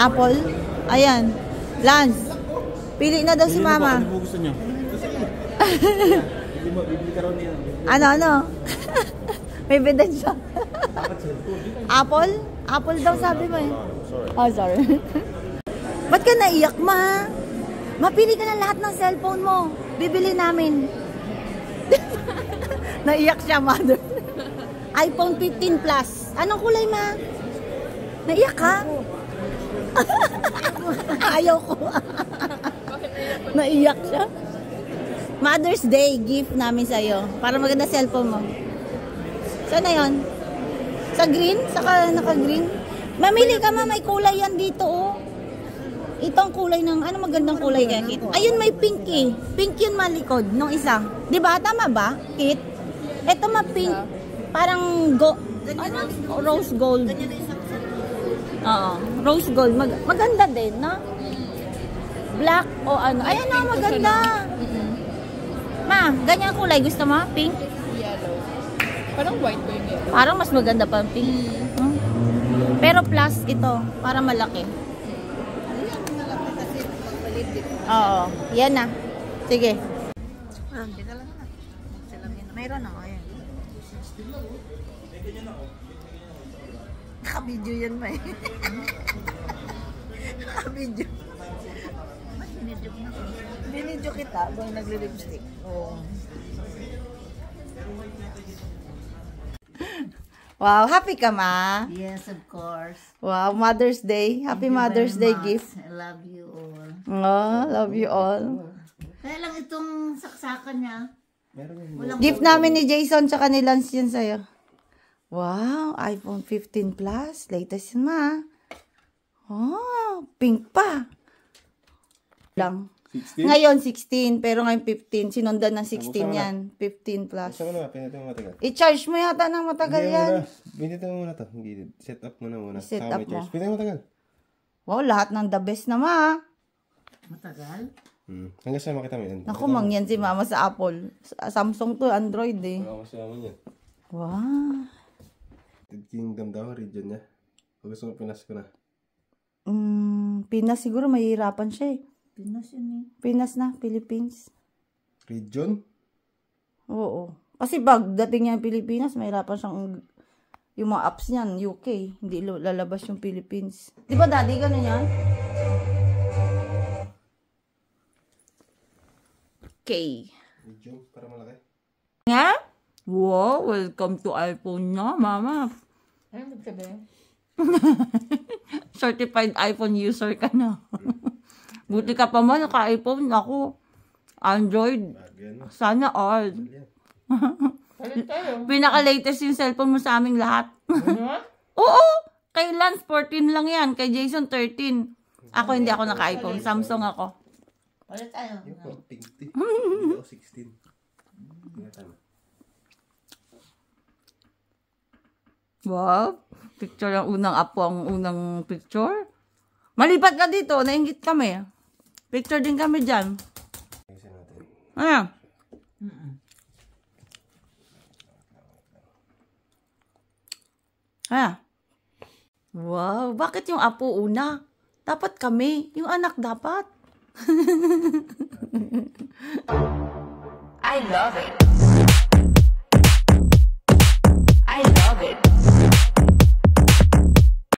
Apple? Ayan. Lance. Pili na daw si Mama. Ano gusto niyo? Ano? May ebidensya. Apple? Apple daw sabi mo eh. Oh, sorry. Ba't ka naiyak, Ma? Mapili ka na lahat ng cellphone mo. Bibili namin. Naiyak siya, Mother. iPhone 15 Plus. Anong kulay, Ma? Naiyak ka? Ayaw ko. Naiyak siya. Mother's Day gift namin sa'yo. Para maganda cellphone mo. Saan na yun? Sa green? Saka naka-green? Mamili ka, Ma. May kulay yan dito, oh. Itong kulay ng, ano magandang kulay kaya, Kit? Ayun, may pink eh. Pink yun malikod, nung isa. Diba? Tama ba, Kit? Ito ma-pink. Parang rose gold. Oo, rose gold. Maganda din, no? Black o ano. Ayan na, maganda. Ma, ganyan kulay. Gusto mo? Pink? Yellow. Parang white ko yung yellow. Parang mas maganda pa ang pink. Pero plus ito, para malaki. Oo, yan na. Sige. Dito lang na. Mayroon ako, ayan. Naka-video yan, May. Naka-video. Binidyo kita kung nagli-lipstick. Oo. Wow, happy ka, Ma? Yes, of course. Wow, Mother's Day. Happy Mother's Day gift. I love you all. Oh, love you all. Kaya lang itong saksakan niya. Gift namin ni Jason tsaka ni Lance yun sa'yo. Wow, iPhone 15 Plus. Latest yun, Ma. Oh, pink pa. Lang. 16? Ngayon 16, pero ngayon 15. Sinundan ng 16 yan. 15 Plus. Gusto ko na, pinito mo matagal. I-charge mo yata ng matagal yan. Pinito mo muna to. Set up mo na muna. Set up mo. Pinito mo matagal. Wow, lahat ng the best na, Ma. Matagal? Hanggang saan makita mo yan? Naku, mangyan si Mama sa Apple. Samsung to, Android eh. Wala ko siya mo yan. Wow. Kingdom daw, region niya. Pag gusto mo, Pinas ko na. Pinas siguro, mahihirapan siya eh. Pinas yun eh. Pinas na, Philippines. Region? Oo. Kasi pagdating niya ng Pilipinas, mahirapan siyang yung mga apps niyan, UK. Hindi lalabas yung Philippines. Di ba, Daddy, gano'n yan? Okay. Region, para malaki. Nga? Wow, welcome to iPhone na, Mama. Ano magsabi? Certified iPhone user ka na. Buti ka pa man, naka-iPhone. Ako, Android. Sana all. Pinaka-latest yung cellphone mo sa aming lahat. Oo! Kay Lance, 14 lang yan. Kay Jason, 13. Ako, hindi ako naka-iPhone. Samsung ako. Palit tayo. Yung 20. Hindi ako 16. Wow. Picture ang unang apo, ang unang picture. Malipat ka dito. Nainggit kami. Picture din kami dyan. Ano? Ano? Wow. Bakit yung apo una? Dapat kami. Yung anak dapat. I love it.